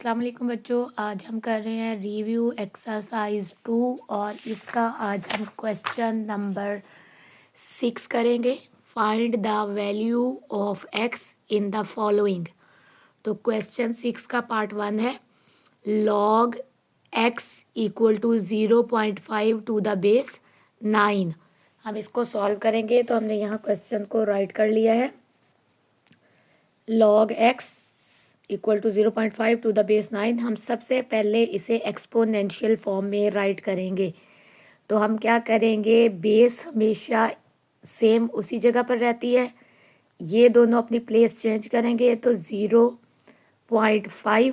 अस्सलाम वालेकुम बच्चों, आज हम कर रहे हैं रिव्यू एक्सरसाइज 2 और इसका आज हम क्वेश्चन नंबर 6 करेंगे। Find the value of x in the following. तो क्वेश्चन 6 का पार्ट 1 है log x equal to 0.5 to the base 9। हम इसको सॉल्व करेंगे। तो हमने यहाँ क्वेश्चन को राइट कर लिया है। Log x equal to 0.5 to the base 9। हम सबसे पहले इसे एक्सपोनेंशियल फॉर्म में राइट करेंगे। तो हम क्या करेंगे, बेस हमेशा सेम उसी जगह पर रहती है, ये दोनों अपनी प्लेस चेंज करेंगे। तो 0.5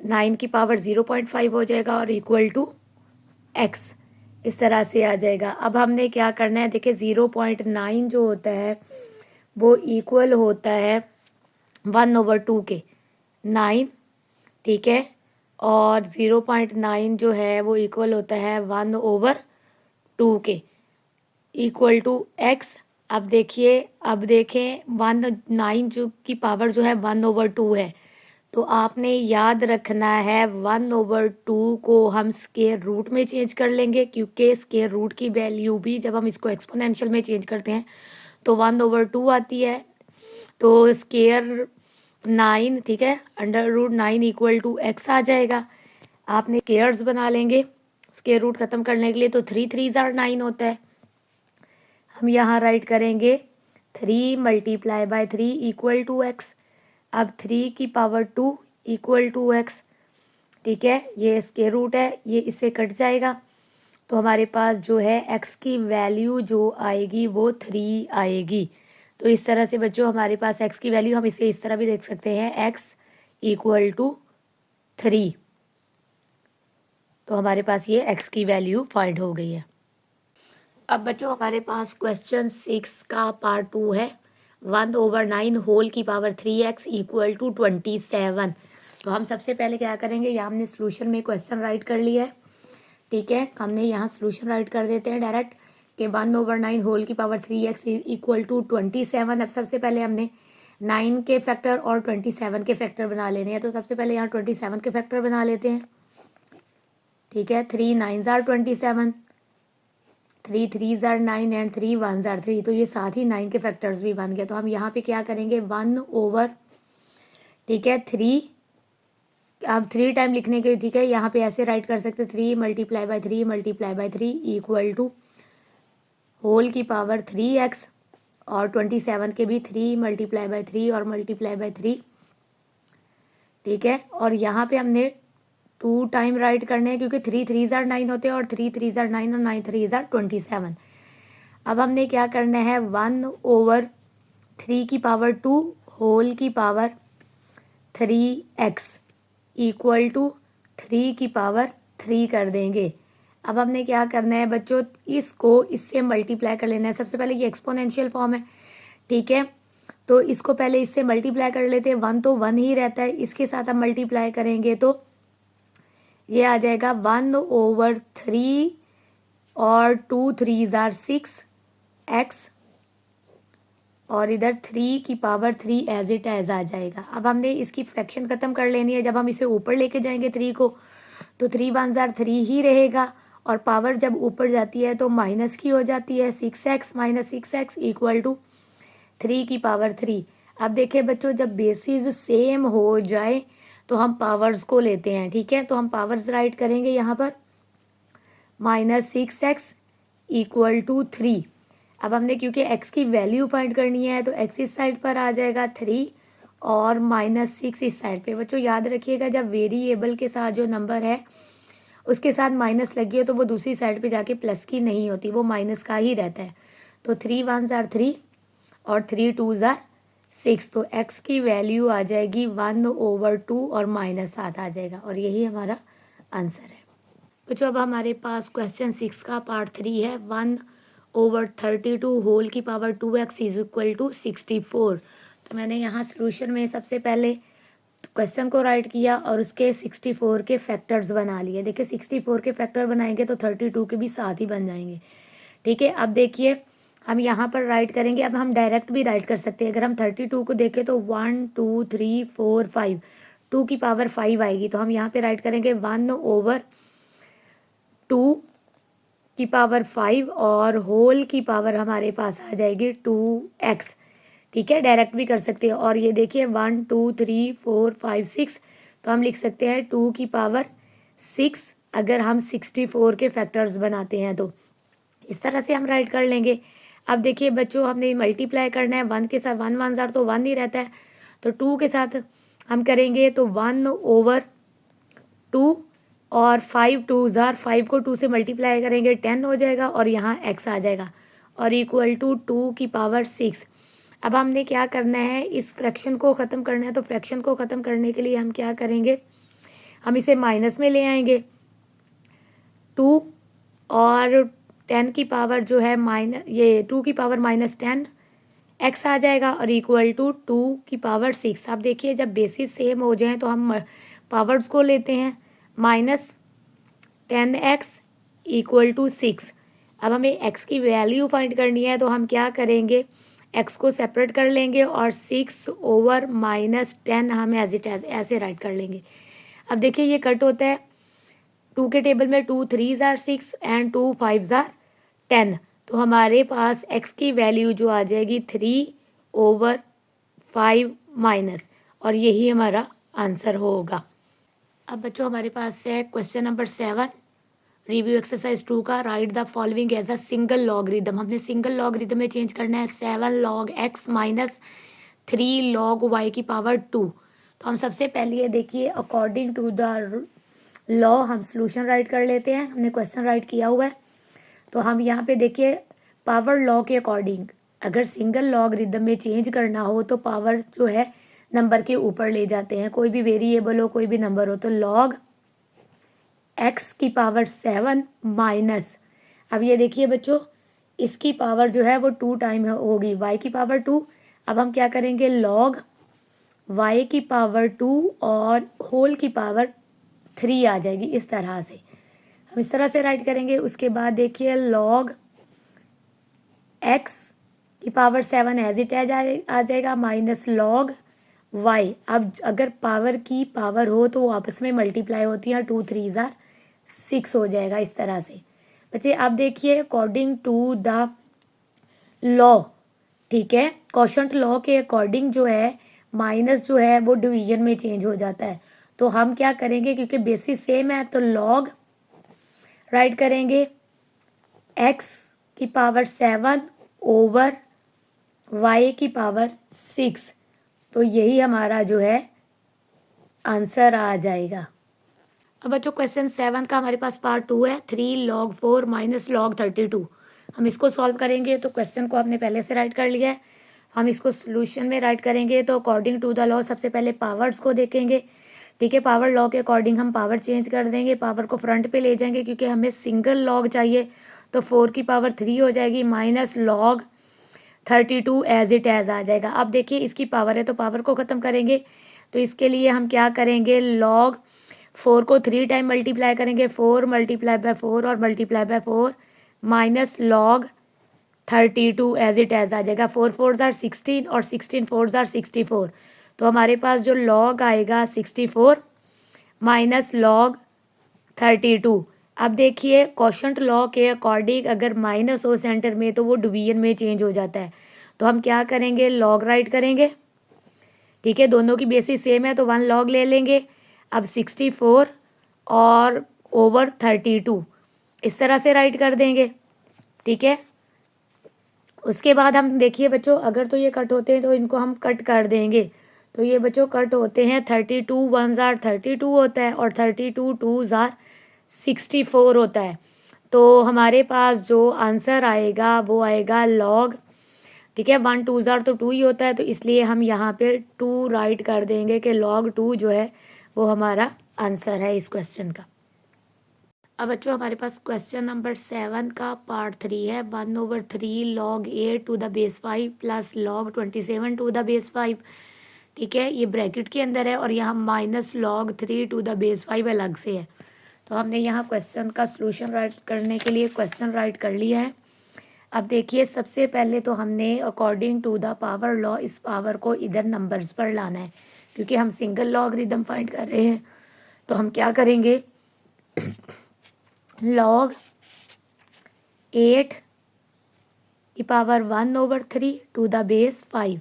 9 की पावर 0.5 हो जाएगा और इक्वल टू एक्स, इस तरह से आ जाएगा। अब हमने क्या करना है, देखिए 0.9 जो होता है वो इक्वल होता है 1/2 के 9, ठीक है। और 0.9 जो है वो इक्वल होता है 1/2 के इक्वल टू एक्स। अब देखिए, अब देखें 9 जो की पावर जो है 1/2 है। तो आपने याद रखना है 1/2 को हम स्क्वायर रूट में चेंज कर लेंगे, क्योंकि स्क्वायर रूट की वैल्यू भी जब हम इसको एक्सपोनेंशियल में चेंज करते हैं तो 1/2 आती है। तो स्क्वायर 9, ठीक है, √9 इक्वल टू एक्स आ जाएगा। आपने स्क्वायर्स बना लेंगे स्क्वायर रूट ख़त्म करने के लिए। तो 3 3 9 होता है। हम यहाँ राइट करेंगे 3 × 3 इक्वल टू एक्स। अब 3 की पावर 2 इक्वल टू एक्स, ठीक है। ये स्क्वायर रूट है, ये इससे कट जाएगा। तो हमारे पास जो है एक्स की वैल्यू जो आएगी वो 3 आएगी। तो इस तरह से बच्चों हमारे पास एक्स की वैल्यू, हम इसे इस तरह भी देख सकते हैं, एक्स इक्वल टू 3। तो हमारे पास ये एक्स की वैल्यू फाइंड हो गई है। अब बच्चों हमारे पास क्वेश्चन 6 का पार्ट 2 है 1/9 होल की पावर 3x इक्वल टू 27। तो हम सबसे पहले क्या करेंगे, यहाँ हमने सोल्यूशन में क्वेश्चन राइट कर लिया है, ठीक है। हमने यहाँ सोल्यूशन राइट कर देते हैं डायरेक्ट कि 1/9 होल की पावर 3x इक्वल टू 27। अब सबसे पहले हमने 9 के फैक्टर और 27 के फैक्टर बना लेने हैं। तो सबसे पहले यहाँ 27 के फैक्टर बना लेते हैं, ठीक है। 3 9 ज़ार 27, 3 3 ज़ार 9 एंड 3 1 ज़ार 3। तो ये साथ ही 9 के फैक्टर्स भी बन गए। तो हम यहाँ पे क्या करेंगे 1/, ठीक है, 3। अब 3 टाइम लिखने के, ठीक है, यहाँ पे ऐसे राइट कर सकते 3 × 3 × 3 इक्वल टू होल की पावर 3x और 27 के भी 3 × 3 और × 3, ठीक है। और यहाँ पे हमने 2 टाइम राइट करने हैं, क्योंकि 3 3 ज़ार 9 होते हैं और 3 3 ज़ार 9 और 9 3 ज़ार 27। अब हमने क्या करना है 1/3 की पावर 2 होल की पावर 3x इक्वल टू 3 की पावर 3 कर देंगे। अब हमने क्या करना है बच्चों, इसको इससे मल्टीप्लाई कर लेना है। सबसे पहले ये एक्सपोनेंशियल फॉर्म है, ठीक है। तो इसको पहले इससे मल्टीप्लाई कर लेते हैं। 1 तो 1 ही रहता है, इसके साथ हम मल्टीप्लाई करेंगे तो ये आ जाएगा 1/3 और 2 3 ज़ार 6x और इधर 3 की पावर 3 एज इट एज आ जाएगा। अब हमने इसकी फ्रैक्शन ख़त्म कर लेनी है। जब हम इसे ऊपर लेके जाएंगे 3 को, तो 3 1 ज़ार 3 ही रहेगा और पावर जब ऊपर जाती है तो माइनस की हो जाती है। 6x - 6x इक्वल टू 3 की पावर 3। अब देखिए बच्चों, जब बेसिस सेम हो जाए तो हम पावर्स को लेते हैं, ठीक है। तो हम पावर्स राइट करेंगे यहाँ पर -6x इक्वल टू 3। अब हमने क्योंकि x की वैल्यू फाइंड करनी है तो x इस साइड पर आ जाएगा 3 और -6 इस साइड पे। बच्चों याद रखिएगा, जब वेरिएबल के साथ जो नंबर है उसके साथ माइनस लगी हो तो वो दूसरी साइड पे जाके प्लस की नहीं होती, वो माइनस का ही रहता है। तो 3 1 ज़ार 3 और 3 2 ज़ार 6। तो x की वैल्यू आ जाएगी 1/2 और -7 आ जाएगा और यही हमारा आंसर है। तो जब हमारे पास क्वेश्चन 6 का पार्ट 3 है 1/32 होल की power 2x is equal to 64। तो मैंने यहाँ सोल्यूशन में सबसे पहले क्वेश्चन को राइट किया और उसके 64 के फैक्टर्स बना लिए। देखिए 64 के फैक्टर बनाएंगे तो 32 के भी साथ ही बन जाएंगे, ठीक है। अब देखिए हम यहाँ पर राइट करेंगे। अब हम डायरेक्ट भी राइट कर सकते हैं। अगर हम 32 को देखें तो 1 2 3 4 5 2 की पावर 5 आएगी, तो हम यहाँ पे राइट करेंगे 1/2 की पावर 5 और होल की पावर हमारे पास आ जाएगी 2x। ठीक है, डायरेक्ट भी कर सकते हैं। और ये देखिए 1 2 3 4 5 6, तो हम लिख सकते हैं 2 की पावर 6 अगर हम 64 के फैक्टर्स बनाते हैं तो इस तरह से हम राइट कर लेंगे। अब देखिए बच्चों, हमने मल्टीप्लाई करना है 1 के साथ, 1 1 ज़ार तो 1 ही रहता है, तो 2 के साथ हम करेंगे तो 1/2 और 5 2 ज़ार, 5 को 2 से मल्टीप्लाई करेंगे 10 हो जाएगा और यहाँ x आ जाएगा और इक्वल टू 2 की पावर 6। अब हमने क्या करना है, इस फ्रैक्शन को ख़त्म करना है, तो फ्रैक्शन को ख़त्म करने के लिए हम क्या करेंगे, हम इसे माइनस में ले आएंगे 2 और 10 की पावर जो है ये 2 की पावर -10 x आ जाएगा और इक्वल टू 2 की पावर 6। आप देखिए जब बेसिस सेम हो जाए तो हम पावर्स को लेते हैं, -10x इक्वल टू 6। अब हमें x की वैल्यू फाइंड करनी है, तो हम क्या करेंगे, x को सेपरेट कर लेंगे और 6/-10 हम एज इट एज ऐसे राइट कर लेंगे। अब देखिए ये कट होता है, 2 के टेबल में 2 3 ज़ार 6 एंड 2 5 ज़ार 10, तो हमारे पास x की वैल्यू जो आ जाएगी 3/5 माइनस, और यही हमारा आंसर होगा। अब बच्चों हमारे पास है क्वेश्चन नंबर 7, रिव्यू एक्सरसाइज 2 का। Write the following as a single logarithm. हमने सिंगल लॉगरिदम में चेंज करना है 7 log x minus 3 log y की पावर 2। तो हम सबसे पहले ये देखिए अकॉर्डिंग टू द लॉ हम सॉल्यूशन राइट कर लेते हैं। हमने क्वेश्चन राइट किया हुआ है, तो हम यहाँ पे देखिए पावर लॉ के अकॉर्डिंग अगर सिंगल लॉगरिदम में चेंज करना हो तो पावर जो है नंबर के ऊपर ले जाते हैं, कोई भी वेरिएबल हो कोई भी नंबर हो, तो log x की पावर 7 माइनस, अब ये देखिए बच्चों इसकी पावर जो है वो 2 टाइम होगी y की पावर 2। अब हम क्या करेंगे, log y की पावर 2 और होल की पावर 3 आ जाएगी, इस तरह से हम इस तरह से राइट करेंगे। उसके बाद देखिए log x की पावर 7 एज इट एज आ जाएगा माइनस log y। अब अगर पावर की पावर हो तो वो आपस में मल्टीप्लाई होती है, 2 3 ज़ार 6 हो जाएगा इस तरह से। बच्चे आप देखिए अकॉर्डिंग टू द लॉ, ठीक है, क्वोशंट लॉ के अकॉर्डिंग जो है माइनस जो है वो डिवीजन में चेंज हो जाता है, तो हम क्या करेंगे क्योंकि बेसिस सेम है तो log राइट करेंगे x की पावर 7 ओवर y की पावर 6, तो यही हमारा जो है आंसर आ जाएगा। अब बच्चों क्वेश्चन 7 का हमारे पास पार्ट 2 है, 3 log 4 माइनस log 32। हम इसको सॉल्व करेंगे, तो क्वेश्चन को हमने पहले से राइट कर लिया है, हम इसको सोल्यूशन में राइट करेंगे। तो अकॉर्डिंग टू द लॉ सबसे पहले पावर्स को देखेंगे, ठीक है, पावर लॉ के अकॉर्डिंग हम पावर चेंज कर देंगे, पावर को फ्रंट पे ले जाएंगे क्योंकि हमें सिंगल लॉग चाहिए, तो 4 की पावर 3 हो जाएगी minus log 32 as it is आ जाएगा। अब देखिए इसकी पावर है तो पावर को ख़त्म करेंगे, तो इसके लिए हम क्या करेंगे, log 4 को 3 टाइम मल्टीप्लाई करेंगे, 4 मल्टीप्लाई बाय 4 और multiply by 4 minus log 32 as it is आ जाएगा। 4 4 ज़ार 16 और 16 4 ज़ार 64, तो हमारे पास जो log आएगा 64 माइनस log 32। अब देखिए क्वोशंट लॉ के अकॉर्डिंग अगर माइनस हो सेंटर में तो वो डिवीजन में चेंज हो जाता है, तो हम क्या करेंगे, log राइट करेंगे, ठीक है, दोनों की बेसिस सेम है तो 1 log ले लेंगे। अब 64 और ओवर 32 इस तरह से राइट कर देंगे, ठीक है। उसके बाद हम देखिए बच्चों अगर तो ये कट होते हैं तो इनको हम कट कर देंगे, तो ये बच्चों कट होते हैं, 32 1 ज़ार 32 होता है और 32 2 ज़ार 64 होता है, तो हमारे पास जो आंसर आएगा वो आएगा log, ठीक है, 1 2 ज़ार तो 2 ही होता है, तो इसलिए हम यहाँ पे 2 राइट कर देंगे कि log 2 जो है वो हमारा आंसर है इस क्वेश्चन का। अब बच्चों हमारे पास क्वेश्चन नंबर 7 का पार्ट 3 है, 1/3 log 8 to the base 5 plus log 27 to the base 5, ठीक है, ये ब्रैकेट के अंदर है और यहाँ minus log 3 to the base 5 अलग से है। तो हमने यहाँ क्वेश्चन का सॉल्यूशन राइट करने के लिए क्वेश्चन राइट कर लिया है। अब देखिए सबसे पहले तो हमने according to the power law इस पावर को इधर नंबर्स पर लाना है, क्योंकि हम सिंगल लॉगरिदम फाइंड कर रहे हैं। तो हम क्या करेंगे, लॉग 8 की पावर 1/3 टू द बेस 5,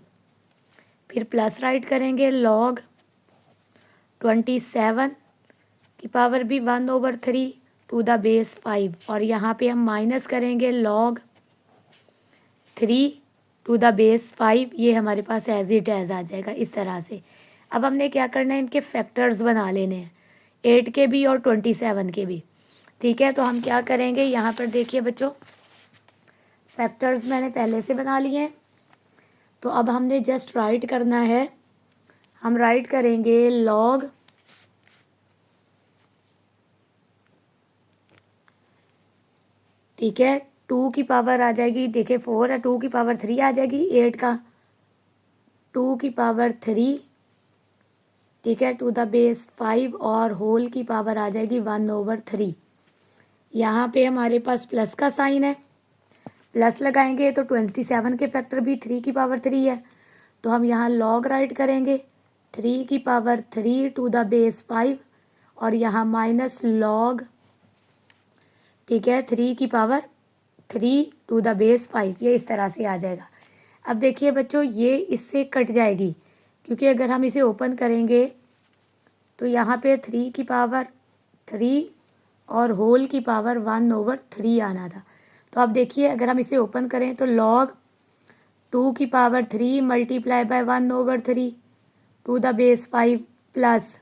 फिर प्लस राइट करेंगे लॉग 27 की पावर भी 1/3 टू द बेस 5, और यहाँ पे हम माइनस करेंगे लॉग 3 टू द बेस 5। ये हमारे पास एज इट एज आ जाएगा इस तरह से। अब हमने क्या करना है, इनके फैक्टर्स बना लेने हैं, 8 के भी और 27 के भी। ठीक है, तो हम क्या करेंगे, यहाँ पर देखिए बच्चों, फैक्टर्स मैंने पहले से बना लिए हैं। तो अब हमने जस्ट राइट करना है, हम राइट करेंगे लॉग 2 की पावर आ जाएगी, देखिए 4 है, 2 की पावर 3 आ जाएगी 8 का, 2 की पावर 3, ठीक है, टू द बेस 5, और होल की पावर आ जाएगी 1/3। यहाँ पे हमारे पास प्लस का साइन है, प्लस लगाएंगे तो 27 के फैक्टर भी 3 की पावर 3 है, तो हम यहाँ लॉग राइट करेंगे 3 की पावर 3 टू द बेस 5, और यहाँ माइनस लॉग, ठीक है, 3 की पावर 3 टू द बेस 5, ये इस तरह से आ जाएगा। अब देखिए बच्चों, ये इससे कट जाएगी, क्योंकि अगर हम इसे ओपन करेंगे तो यहाँ पे 3 की पावर 3 और होल की पावर 1/3 आना था। तो अब देखिए अगर हम इसे ओपन करें तो लॉग 2 की power 3 multiply by 1/3 to the base 5 plus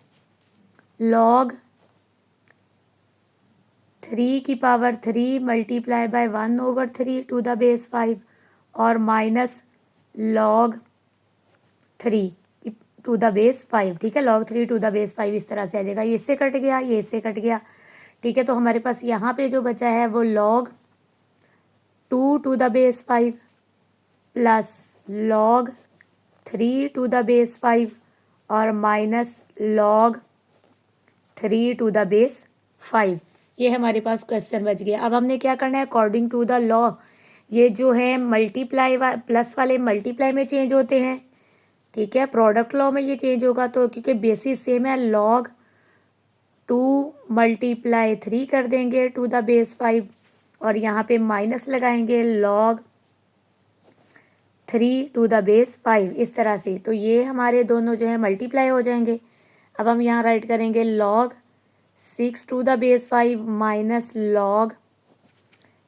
log 3 की power 3 multiply by 1/3 to the base 5, और minus log 3 to the base 5। ठीक है, लॉग 3 टू द बेस 5 इस तरह से आ जाएगा। ये इससे कट गया, ये इससे कट गया। ठीक है, तो हमारे पास यहाँ पे जो बचा है वो log 2 to the base 5 plus log 3 to the base 5 और minus log 3 to the base 5। ये हमारे पास क्वेश्चन बच गया। अब हमने क्या करना है, अकॉर्डिंग टू द लॉ, ये जो है मल्टीप्लाई प्लस वाले मल्टीप्लाई में चेंज होते हैं। ठीक है, प्रोडक्ट लॉ में ये चेंज होगा, तो क्योंकि बेसिस सेम है, लॉग 2 मल्टीप्लाई 3 कर देंगे टू द बेस 5, और यहाँ पे माइनस लगाएंगे लॉग 3 टू द बेस 5 इस तरह से। तो ये हमारे दोनों जो है मल्टीप्लाई हो जाएंगे। अब हम यहाँ राइट करेंगे log 6 to the base 5 minus log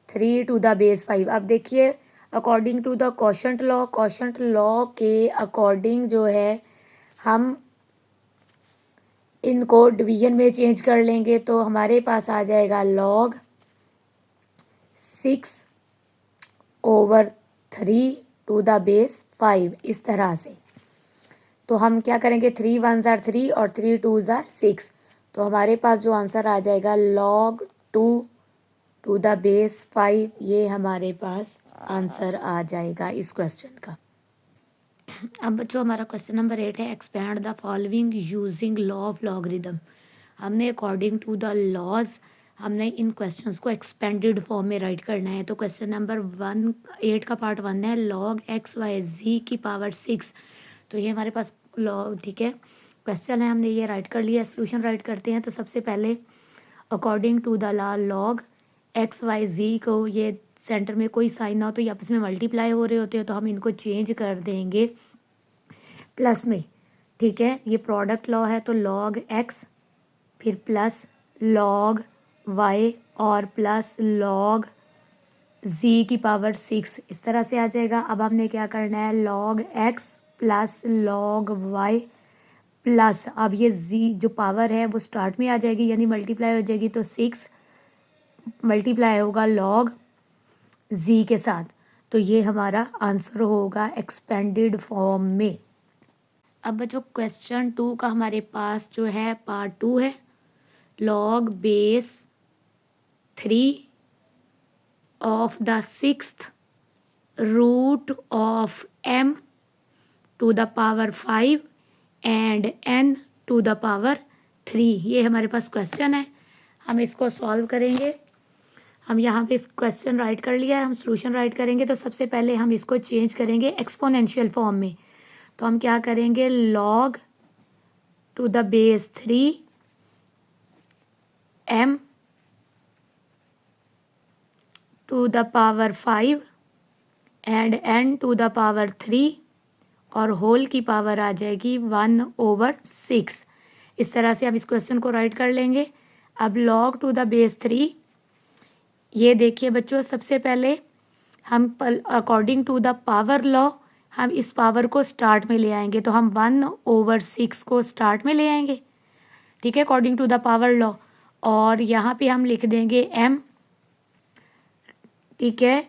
3 to the base 5। अब देखिए according to the quotient law के अकॉर्डिंग जो है हम इनको डिवीजन में चेंज कर लेंगे, तो हमारे पास आ जाएगा लॉग 6/3 टू द बेस 5 इस तरह से। तो हम क्या करेंगे, 3 1s are 3 और 3 2s are 6, तो हमारे पास जो आंसर आ जाएगा लॉग 2 टू द बेस 5, ये हमारे पास आंसर आ जाएगा इस क्वेश्चन का। अब बच्चों हमारा क्वेश्चन नंबर 8 है, expand the following using law of logarithm. हमने अकॉर्डिंग टू द लॉज हमने इन क्वेश्चंस को एक्सपेंडेड फॉर्म में राइट करना है। तो क्वेश्चन नंबर 8 का पार्ट 1 है, लॉग XYZ की पावर 6। तो ये हमारे पास लॉग, ठीक है, क्वेश्चन है, हमने ये राइट कर लिया। सोल्यूशन राइट करते हैं। तो सबसे पहले according to the law log XYZ को, ये सेंटर में कोई साइन ना हो तो ये आपस में मल्टीप्लाई हो रहे होते हैं, तो हम इनको चेंज कर देंगे प्लस में। ठीक है, ये प्रोडक्ट लॉ है, तो लॉग X फिर प्लस लॉग Y और प्लस लॉग Z की पावर 6 इस तरह से आ जाएगा। अब हमने क्या करना है, log X plus log Y plus, अब ये Z जो पावर है वो स्टार्ट में आ जाएगी, यानी मल्टीप्लाई हो जाएगी, तो 6 मल्टीप्लाई होगा लॉग Z के साथ। तो ये हमारा आंसर होगा एक्सपेंडेड फॉर्म में। अब बच्चों क्वेश्चन 2 का हमारे पास जो है पार्ट 2 है, log base 3 of the 6th root of m to the power 5 and n to the power 3। ये हमारे पास क्वेश्चन है, हम इसको सॉल्व करेंगे। हम यहाँ पे क्वेश्चन राइट कर लिया है, हम सोल्यूशन राइट करेंगे। तो सबसे पहले हम इसको चेंज करेंगे एक्सपोनेंशियल फॉर्म में। तो हम क्या करेंगे, log to the base 3 m to the power 5 and n to the power 3 और होल की पावर आ जाएगी 1/6। इस तरह से हम इस क्वेश्चन को राइट कर लेंगे। अब log टू द बेस 3, ये देखिए बच्चों, सबसे पहले हम according to the power law हम इस पावर को स्टार्ट में ले आएंगे। तो हम 1/6 को स्टार्ट में ले आएंगे, ठीक है, according to the power law. और यहाँ पे हम लिख देंगे m, ठीक है,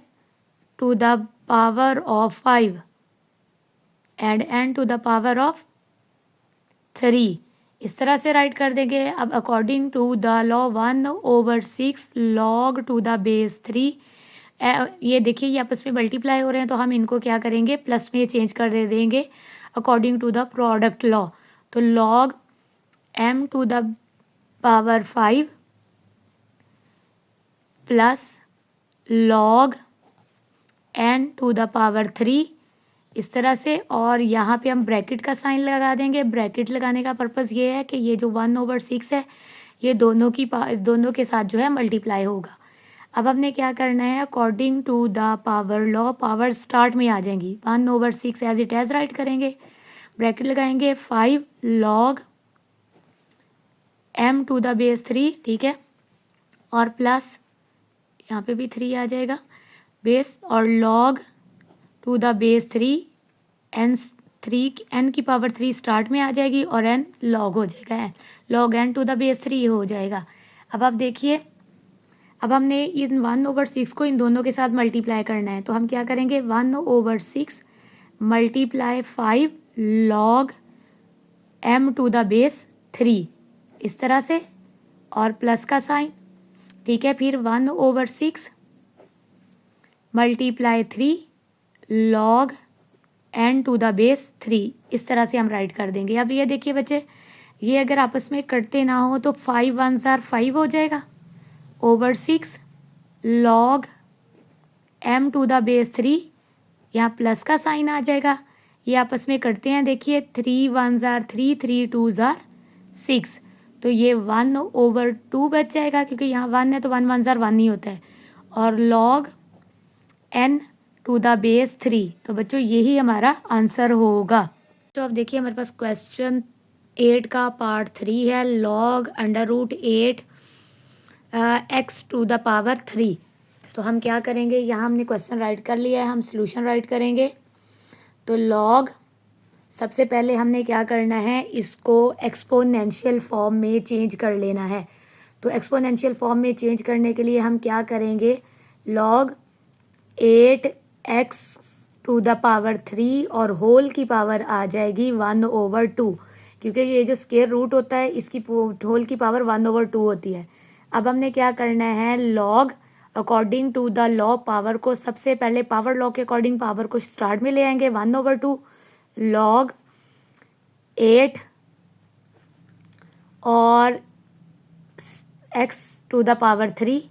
to the power of 5 and n to the power of 3। इस तरह से राइट कर देंगे। अब according to the law 1/6 log to the base 3, ये देखिए ये आपस में मल्टीप्लाई हो रहे हैं, तो हम इनको क्या करेंगे, प्लस में चेंज कर दे देंगे according to the product law. तो log m to the power 5 plus log n to the power 3, इस तरह से। और यहाँ पे हम ब्रैकेट का साइन लगा देंगे। ब्रैकेट लगाने का पर्पज़ ये है कि ये जो 1/6 है ये दोनों के साथ जो है मल्टीप्लाई होगा। अब हमने क्या करना है, according to the power law power start में आ जाएंगी। 1/6 एज इट एज राइट करेंगे, ब्रैकेट लगाएंगे 5 log m to the base 3, ठीक है, और प्लस यहाँ पे भी 3 आ जाएगा बेस, और log to the base 3 n की पावर 3 स्टार्ट में आ जाएगी और n log हो जाएगा, log n to the base 3 हो जाएगा। अब आप देखिए, अब हमने इन 1/6 को इन दोनों के साथ मल्टीप्लाई करना है। तो हम क्या करेंगे, 1/6 multiply 5 log m to the base 3, इस तरह से, और प्लस का साइन, ठीक है। फिर 1/6 multiply 3 log n to the base 3, इस तरह से हम राइट कर देंगे। अब ये देखिए बच्चे, ये अगर आपस में कटते ना हो तो 5 1s are 5 हो जाएगा, over 6 log m to the base 3, यहाँ प्लस का साइन आ जाएगा। ये आपस में करते हैं, देखिए 3 1s are 3, 3 2s are 6, तो ये 1/2 बच जाएगा, क्योंकि यहाँ 1 है तो 1 1s are 1 ही होता है, और log n to the base 3। तो बच्चों यही हमारा आंसर होगा। तो अब देखिए हमारे पास क्वेश्चन 8 का पार्ट 3 है, log √8 x to the power 3। तो हम क्या करेंगे, यहाँ हमने क्वेश्चन राइट कर लिया है, हम सोल्यूशन राइट करेंगे। तो log, सबसे पहले हमने क्या करना है, इसको एक्सपोनेंशियल फॉर्म में चेंज कर लेना है। तो एक्सपोनेंशियल फॉर्म में चेंज करने के लिए हम क्या करेंगे, log 8x to the power 3 और होल की पावर आ जाएगी 1/2, क्योंकि ये जो स्क्वायर रूट होता है इसकी होल की पावर 1/2 होती है। अब हमने क्या करना है, log according to the law power को सबसे पहले पावर लॉ के अकॉर्डिंग पावर को स्टार्ट में ले आएंगे, 1/2 log 8 और x टू द पावर 3,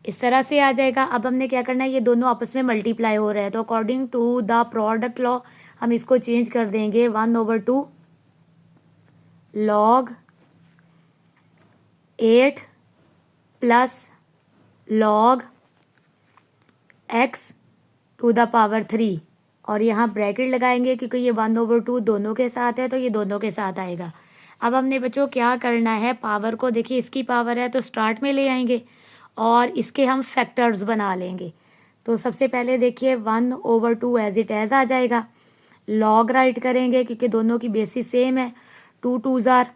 इस तरह से आ जाएगा। अब हमने क्या करना है, ये दोनों आपस में मल्टीप्लाई हो रहे हैं, तो according to the product law हम इसको चेंज कर देंगे, 1/2 log 8 plus log x to the power 3, और यहाँ ब्रैकेट लगाएंगे क्योंकि ये 1/2 दोनों के साथ है, तो ये दोनों के साथ आएगा। अब हमने बच्चों क्या करना है, पावर को देखिए इसकी पावर है तो स्टार्ट में ले आएंगे और इसके हम फैक्टर्स बना लेंगे। तो सबसे पहले देखिए 1/2 एज इट एज आ जाएगा, log राइट करेंगे क्योंकि दोनों की बेसिस सेम है, 2 2s are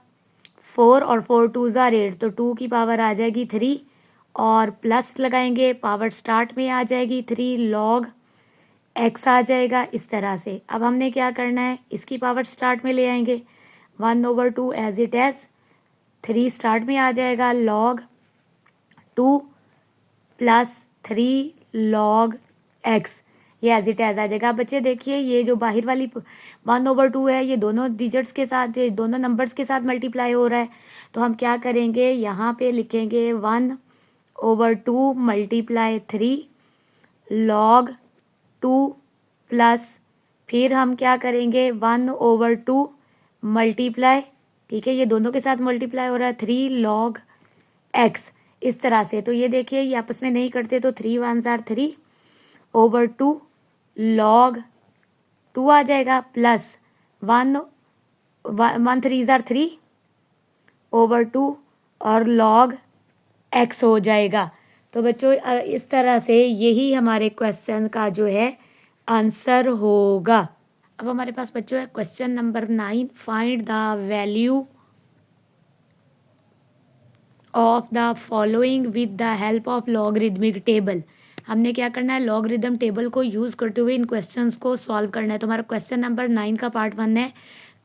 4 और 4 2s are 8, तो 2 की पावर आ जाएगी 3 और प्लस लगाएंगे, पावर स्टार्ट में आ जाएगी 3 log x आ जाएगा, इस तरह से। अब हमने क्या करना है, इसकी पावर स्टार्ट में ले आएंगे, 1/2 एज इट एज, 3 स्टार्ट में आ जाएगा, log 2 प्लस 3 log x, ये एज इट एज आ जाएगा। बच्चे देखिए ये जो बाहर वाली 1/2 है ये दोनों डिजिट्स के साथ, ये दोनों नंबर्स के साथ मल्टीप्लाई हो रहा है, तो हम क्या करेंगे, यहाँ पे लिखेंगे ओवर 2 मल्टीप्लाई 3 log 2 प्लस फिर हम क्या करेंगे 1 ओवर 2 मल्टीप्लाई, ठीक है, ये दोनों के साथ मल्टीप्लाई हो रहा है 3 log x, इस तरह से। तो ये देखिए ये आपस में नहीं करते तो 3 1s are 3 ओवर 2 log 2 आ जाएगा प्लस 1 1 3s are 3 ओवर 2 और log x हो जाएगा। तो बच्चों इस तरह से यही हमारे क्वेश्चन का जो है आंसर होगा। अब हमारे पास बच्चों है question number 9, find the value of the following with the help of logarithmic table. हमने क्या करना है, लॉगरिदम टेबल को यूज़ करते हुए इन क्वेश्चंस को सॉल्व करना है। तो हमारा क्वेश्चन नंबर 9 का पार्ट 1 है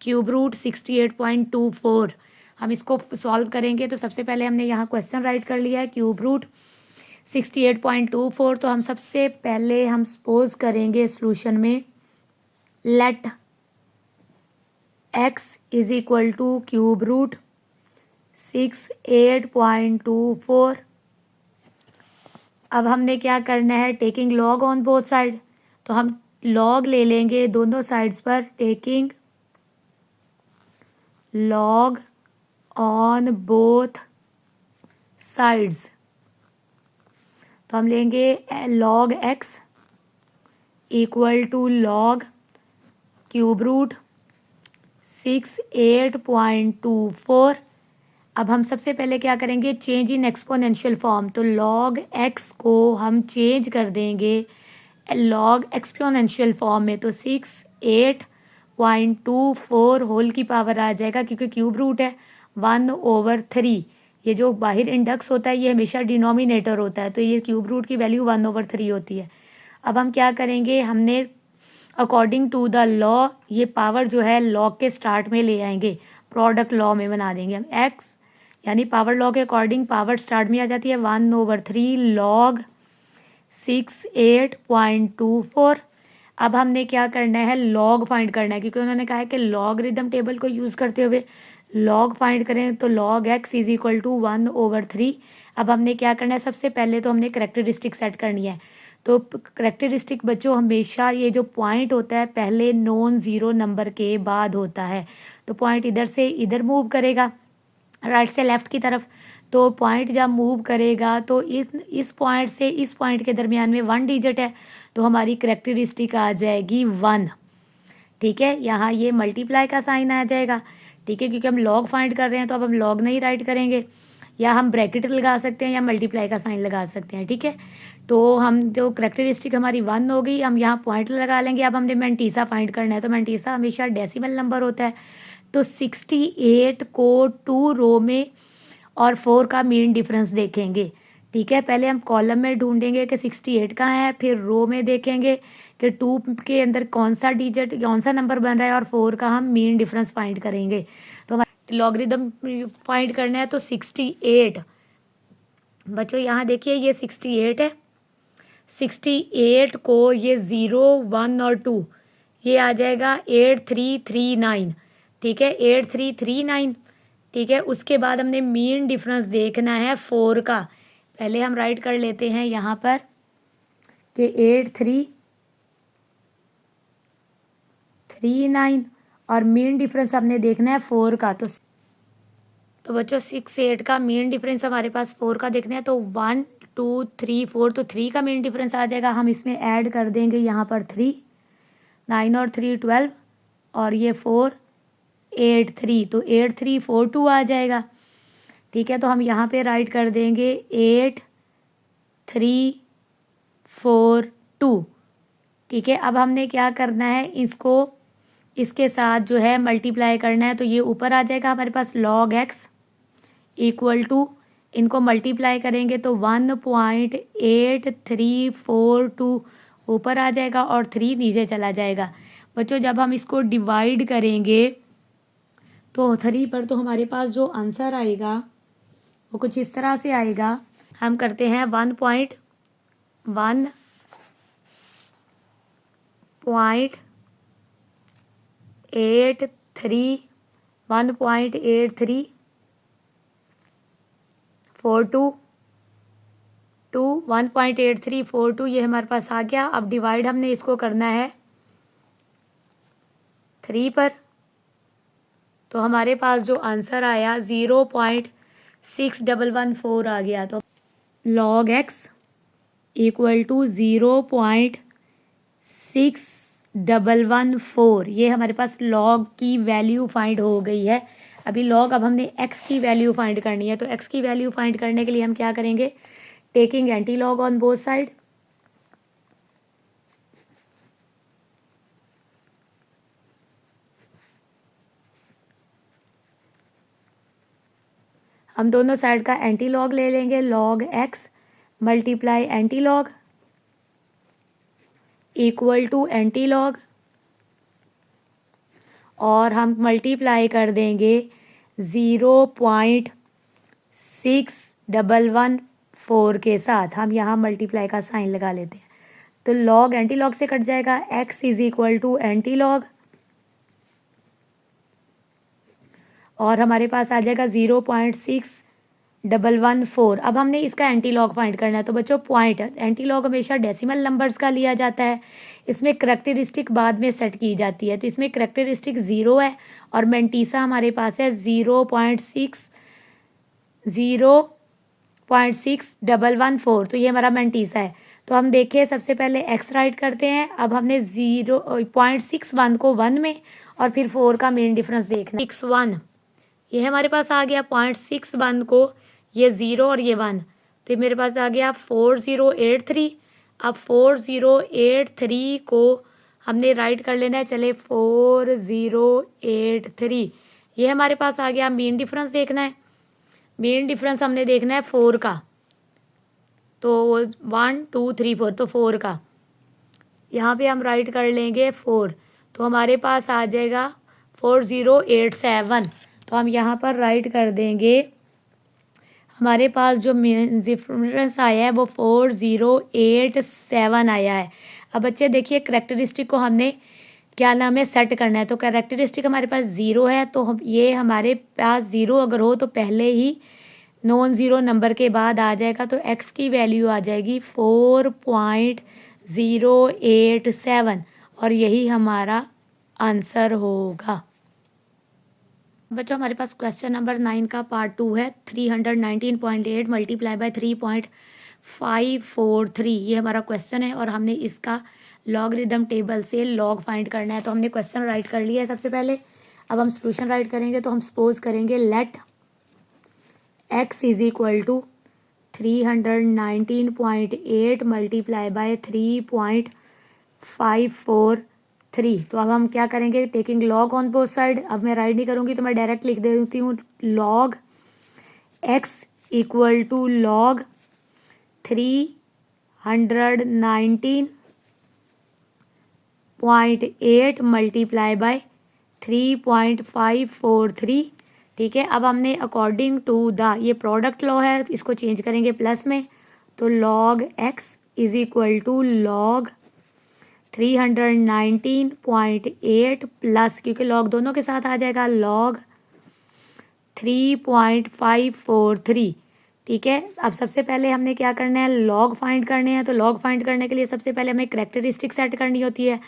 क्यूब रूट 68.24। हम इसको सॉल्व करेंगे। तो सबसे पहले हमने यहाँ क्वेश्चन राइट कर लिया है क्यूब रूट 68.24। तो हम सबसे पहले हम सपोज करेंगे सॉल्यूशन में let x is equal to cube root 68.24। अब हमने क्या करना है, taking log on both side, तो हम लॉग ले लेंगे दोनों साइड्स पर, taking log on both sides. तो हम लेंगे log x equal to log cube root 68.24। अब हम सबसे पहले क्या करेंगे, चेंज इन एक्सपोनेंशियल फॉर्म। तो log x को हम चेंज कर देंगे log एक्सपोनेंशियल फॉर्म में। तो 68.24 होल की पावर आ जाएगा, क्योंकि क्यूब रूट है 1 ओवर 3। ये जो बाहर इंडेक्स होता है ये हमेशा डिनोमिनेटर होता है, तो ये क्यूब रूट की वैल्यू 1 ओवर 3 होती है। अब हम क्या करेंगे, हमने अकॉर्डिंग टू द लॉ ये पावर जो है लॉग के स्टार्ट में ले आएंगे, प्रोडक्ट लॉ में बना देंगे हम x, यानी पावर लॉ के अकॉर्डिंग पावर स्टार्ट में आ जाती है 1 ओवर 3 log 68.24। अब हमने क्या करना है, लॉग फाइंड करना है, क्योंकि उन्होंने कहा है कि लॉगरिदम टेबल को यूज़ करते हुए लॉग फाइंड करें। तो log x is equal to 1 over 3। अब हमने क्या करना है, सबसे पहले तो हमने करेक्टरिस्टिक सेट करनी है। तो करेक्टरिस्टिक बच्चों हमेशा ये जो पॉइंट होता है पहले नॉन ज़ीरो नंबर के बाद होता है। तो पॉइंट इधर से इधर मूव करेगा, राइट से लेफ़्ट की तरफ। तो पॉइंट जब मूव करेगा तो इस पॉइंट से इस पॉइंट के दरमियान में 1 डिजिट है, तो हमारी करेक्टरिस्टिक आ जाएगी 1। ठीक है, यहाँ ये मल्टीप्लाई का साइन आ जाएगा। ठीक है, क्योंकि हम लॉग फाइंड कर रहे हैं तो अब हम लॉग नहीं राइट करेंगे, या हम ब्रैकेट लगा सकते हैं या मल्टीप्लाई का साइन लगा सकते हैं। ठीक है, तो हम जो करेक्टरिस्टिक हमारी 1 हो गई, हम यहाँ पॉइंट लगा लेंगे। अब हमने मैंटीसा फाइंड करना है, तो मैंटीसा हमेशा डेसिमल नंबर होता है। तो 68 को 2 रो में और 4 का मीन डिफरेंस देखेंगे। ठीक है, पहले हम कॉलम में ढूंढेंगे कि 68 कहाँ है, फिर रो में देखेंगे कि 2 के अंदर कौन सा डिजिट कौन सा नंबर बन रहा है, और 4 का हम मीन डिफरेंस फाइंड करेंगे। तो हमारा लॉगरिदम फाइंड करना है। तो 68 बच्चों यहाँ देखिए ये 68 है। 68 को ये 0 1 और 2 ये आ जाएगा 8339। ठीक है, 8339। ठीक है, उसके बाद हमने मीन डिफरेंस देखना है 4 का। पहले हम राइट कर लेते हैं यहाँ पर कि 8339 और मीन डिफरेंस हमने देखना है 4 का। तो बच्चों 68 का मीन डिफरेंस हमारे पास 4 का देखना है। तो 1 2 3 4, तो 3 का मीन डिफरेंस आ जाएगा। हम इसमें ऐड कर देंगे यहाँ पर 3, 9 और 3 12, और ये 4 8 3, तो 8 3 4 2 आ जाएगा। ठीक है, तो हम यहाँ पे राइट कर देंगे 8 3 4 2। ठीक है, अब हमने क्या करना है, इसको इसके साथ जो है मल्टीप्लाई करना है। तो ये ऊपर आ जाएगा हमारे पास log x इक्वल टू, इनको मल्टीप्लाई करेंगे तो 1.8342 ऊपर आ जाएगा और 3 नीचे चला जाएगा। बच्चों जब हम इसको डिवाइड करेंगे तो 3 पर तो हमारे पास जो आंसर आएगा वो कुछ इस तरह से आएगा। हम करते हैं 1.83 1.8342 1.8342 ये हमारे पास आ गया। अब डिवाइड हमने इसको करना है 3 पर, तो हमारे पास जो आंसर आया 0.6114 आ गया। तो log x इक्वल टू 0.6114 ये हमारे पास log की वैल्यू फाइंड हो गई है। अभी log, अब हमने x की वैल्यू फाइंड करनी है। तो x की वैल्यू फाइंड करने के लिए हम क्या करेंगे, taking anti log on both side. हम दोनों साइड का एंटी लॉग ले लेंगे, log x multiply anti log equal to anti log, और हम मल्टीप्लाई कर देंगे 0.6114 के साथ। हम यहाँ मल्टीप्लाई का साइन लगा लेते हैं, तो log एंटी लॉग से कट जाएगा, x is equal to anti log, और हमारे पास आ जाएगा 0.6114। अब हमने इसका एंटी लॉग फाइंड करना है। तो बच्चों पॉइंट, एंटी लॉग हमेशा डेसिमल नंबर्स का लिया जाता है, इसमें करेक्टरिस्टिक बाद में सेट की जाती है। तो इसमें करेक्टरिस्टिक 0 है और मेंटीसा हमारे पास है 0.6114, तो ये हमारा मेंटीसा है। तो हम देखें, सबसे पहले x राइट करते हैं। अब हमने 0.61 को 1 में और फिर 4 का मेन डिफरेंस देखना है। 61 ये हमारे पास आ गया, 0.61 को ये 0 और ये 1, तो ये मेरे पास आ गया 4083। अब 4083 को हमने राइट कर लेना है, चले 4083 ये हमारे पास आ गया। मेन डिफरेंस देखना है, मेन डिफरेंस हमने देखना है 4 का, तो 1 2 3 4, तो 4 का यहाँ पे हम राइट कर लेंगे 4, तो हमारे पास आ जाएगा 4087। तो हम यहाँ पर राइट कर देंगे, हमारे पास जो डिफरेंस आया है वो 4087 आया है। अब बच्चे देखिए, करेक्टरिस्टिक को हमने क्या नाम है सेट करना है। तो करेक्टरिस्टिक हमारे पास 0 है, तो हम ये हमारे पास 0 अगर हो तो पहले ही नॉन ज़ीरो नंबर के बाद आ जाएगा, तो x की वैल्यू आ जाएगी 4.087 और यही हमारा आंसर होगा। बच्चों हमारे पास क्वेश्चन नंबर 9 का पार्ट 2 है। 319.8 मल्टीप्लाई बाय 3.543 ये हमारा क्वेश्चन है, और हमने इसका लॉगरिदम टेबल से लॉग फाइंड करना है। तो हमने क्वेश्चन राइट कर लिया है सबसे पहले। अब हम सॉल्यूशन राइट करेंगे, तो हम सपोज करेंगे let x is equal to 319.8 multiply by 3.543। तो अब हम क्या करेंगे, taking log on both side. अब मैं राइट नहीं करूँगी तो मैं डायरेक्ट लिख देती हूँ, log x equal to log 319.8 multiply by 3.543। ठीक है, अब हमने अकॉर्डिंग टू द, ये प्रोडक्ट लॉ है, इसको चेंज करेंगे प्लस में, तो log x is equal to log 319.8 plus, क्योंकि लॉग दोनों के साथ आ जाएगा, लॉग 3.543। ठीक है, अब सबसे पहले हमने क्या करना है, लॉग फाइंड करने हैं। तो लॉग फाइंड करने के लिए सबसे पहले हमें करेक्टरिस्टिक सेट करनी होती है।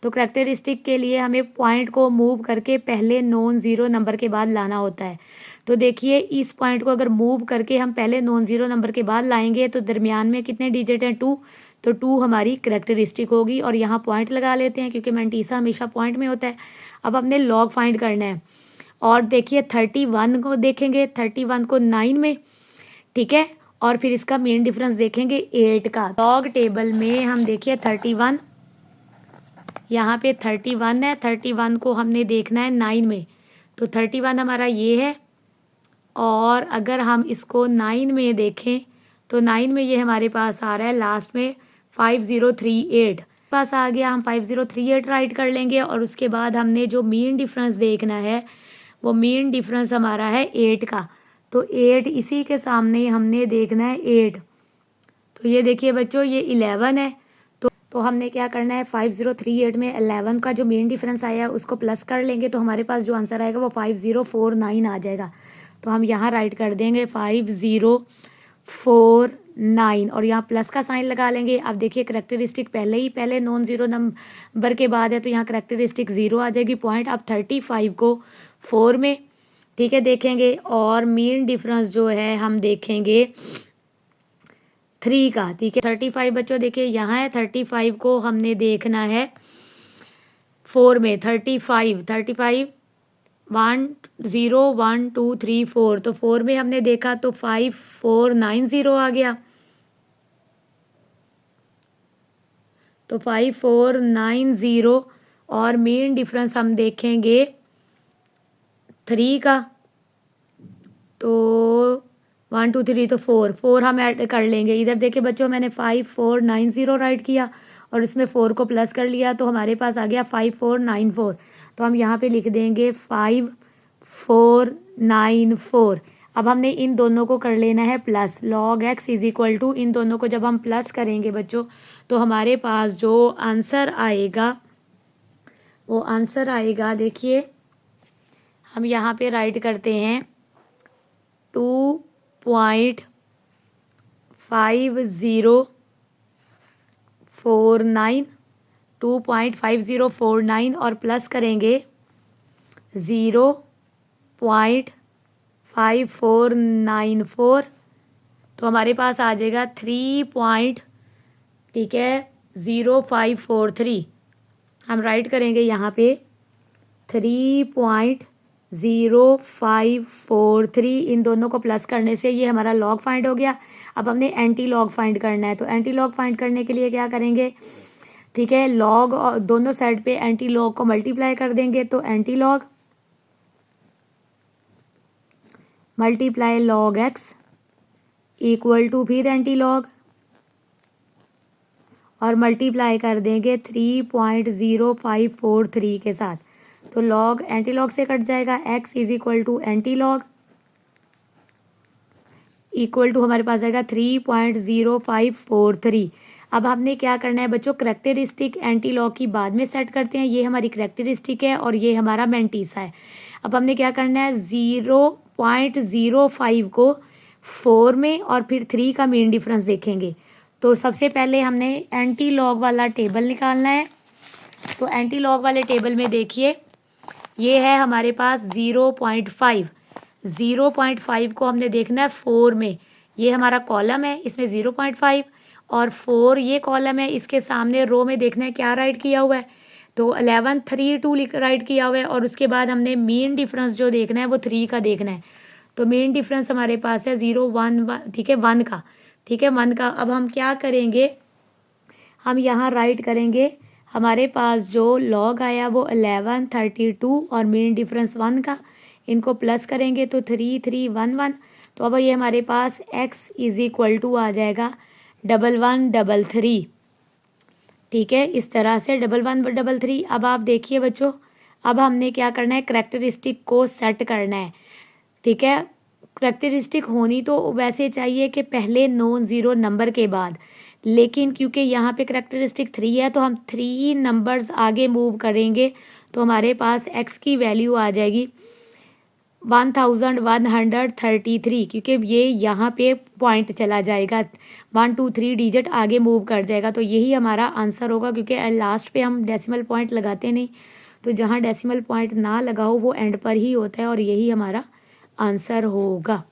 तो करेक्टरिस्टिक के लिए हमें पॉइंट को मूव करके पहले नॉन ज़ीरो नंबर के बाद लाना होता है। तो देखिए, इस पॉइंट को अगर मूव करके हम पहले नॉन ज़ीरो नंबर के बाद लाएंगे तो दरमियान में कितने डिजिट हैं, 2, तो 2 हमारी करेक्टरिस्टिक होगी। और यहाँ पॉइंट लगा लेते हैं क्योंकि मेंटीसा हमेशा पॉइंट में होता है। अब हमने लॉग फाइंड करना है, और देखिए 31 को देखेंगे, 31 को 9 में, ठीक है, और फिर इसका मेन डिफरेंस देखेंगे 8 का। लॉग टेबल में हम देखिए 31, यहाँ पे 31 है, 31 को हमने देखना है 9 में, तो 31 हमारा ये है। और अगर हम इसको 9 में देखें तो 9 में ये हमारे पास आ रहा है लास्ट में 5038 पास आ गया। हम 5038 राइट कर लेंगे, और उसके बाद हमने जो मेन डिफरेंस देखना है वो मेन डिफरेंस हमारा है 8 का। तो 8 इसी के सामने हमने देखना है 8। तो ये देखिए बच्चों, ये 11 है, तो हमने क्या करना है, 5038 में 11 का जो मेन डिफरेंस आया है उसको प्लस कर लेंगे, तो हमारे पास जो आंसर आएगा वो 5049 आ जाएगा। तो हम यहाँ राइट कर देंगे 5049 9 और यहाँ प्लस का साइन लगा लेंगे। अब देखिए करेक्टरिस्टिक पहले नॉन ज़ीरो नंबर के बाद है तो यहाँ करेक्टरिस्टिक 0 आ जाएगी पॉइंट। अब 35 को 4 में, ठीक है, देखेंगे और मीन डिफरेंस जो है हम देखेंगे 3 का, ठीक है। 35 बच्चों देखिए यहाँ है, 35 को हमने देखना है 4 में। 35 1 0 1 2 3 4, तो 4 में हमने देखा तो 5 4 9 0 आ गया, तो 5 4 9 0 और मीन डिफरेंस हम देखेंगे 3 का, तो 1 2 3 तो 4 हम ऐड कर लेंगे। इधर देखिए बच्चों मैंने 5 4 9 0 राइट किया और इसमें 4 को प्लस कर लिया तो हमारे पास आ गया 5 4 9 4। तो हम यहाँ पे लिख देंगे 5 4 9 4। अब हमने इन दोनों को कर लेना है plus, log x is equal to, इन दोनों को जब हम प्लस करेंगे बच्चों तो हमारे पास जो आंसर आएगा वो आंसर आएगा, देखिए हम यहाँ पे राइट करते हैं 2.5049 2.5049 और प्लस करेंगे 0.5494, तो हमारे पास आ जाएगा 3. ठीक है 0543। हम राइट करेंगे यहाँ पे 3.0543। इन दोनों को प्लस करने से ये हमारा लॉग फाइंड हो गया। अब हमने एंटी लॉग फाइंड करना है, तो एंटी लॉग फाइंड करने के लिए क्या करेंगे, ठीक है, लॉग और दोनों साइड पे एंटी लॉग को मल्टीप्लाई कर देंगे, तो anti log multiply log x equal to फिर एंटी लॉग और मल्टीप्लाई कर देंगे 3.0543 के साथ, तो लॉग एंटी लॉग से कट जाएगा, x is equal to anti log equal to हमारे पास आएगा 3.0543। अब हमने क्या करना है बच्चों, करेक्टरिस्टिक एंटी लॉग की बाद में सेट करते हैं, ये हमारी करेक्टरिस्टिक है और ये हमारा मैंटीसा है। अब हमने क्या करना है 0.05 को 4 में और फिर 3 का मीन डिफरेंस देखेंगे। तो सबसे पहले हमने एंटी लॉग वाला टेबल निकालना है, तो एंटी लॉग वाले टेबल में देखिए ये है हमारे पास 0.5 को हमने देखना है 4 में, ये हमारा कॉलम है, इसमें 0.5 और 4 ये कॉलम है, इसके सामने रो में देखना है क्या राइट किया हुआ है, तो 11 3 2 राइट किया हुआ है और उसके बाद हमने मीन डिफरेंस जो देखना है वो 3 का देखना है, तो मीन डिफरेंस हमारे पास है 0 1 1, ठीक है 1 का, ठीक है 1 का। अब हम क्या करेंगे, हम यहाँ राइट करेंगे हमारे पास जो लॉग आया वो 11 32 और मीन डिफरेंस 1 का, इनको प्लस करेंगे तो 3 3 1 1, तो अब ये हमारे पास x इज इक्वल टू आ जाएगा 1133, ठीक है, इस तरह से 1133। अब आप देखिए बच्चों, अब हमने क्या करना है, करेक्टरिस्टिक को सेट करना है, ठीक है। करेक्टरिस्टिक होनी तो वैसे चाहिए कि पहले नॉन ज़ीरो नंबर के बाद, लेकिन क्योंकि यहाँ पे करेक्टरिस्टिक 3 है तो हम 3 नंबर्स आगे मूव करेंगे तो हमारे पास x की वैल्यू आ जाएगी 1133, क्योंकि ये यहाँ पे पॉइंट चला जाएगा 1 2 3 डिजिट आगे मूव कर जाएगा, तो यही हमारा आंसर होगा, क्योंकि लास्ट पे हम डेसिमल पॉइंट लगाते नहीं, तो जहाँ डेसिमल पॉइंट ना लगा हो वो एंड पर ही होता है और यही हमारा आंसर होगा।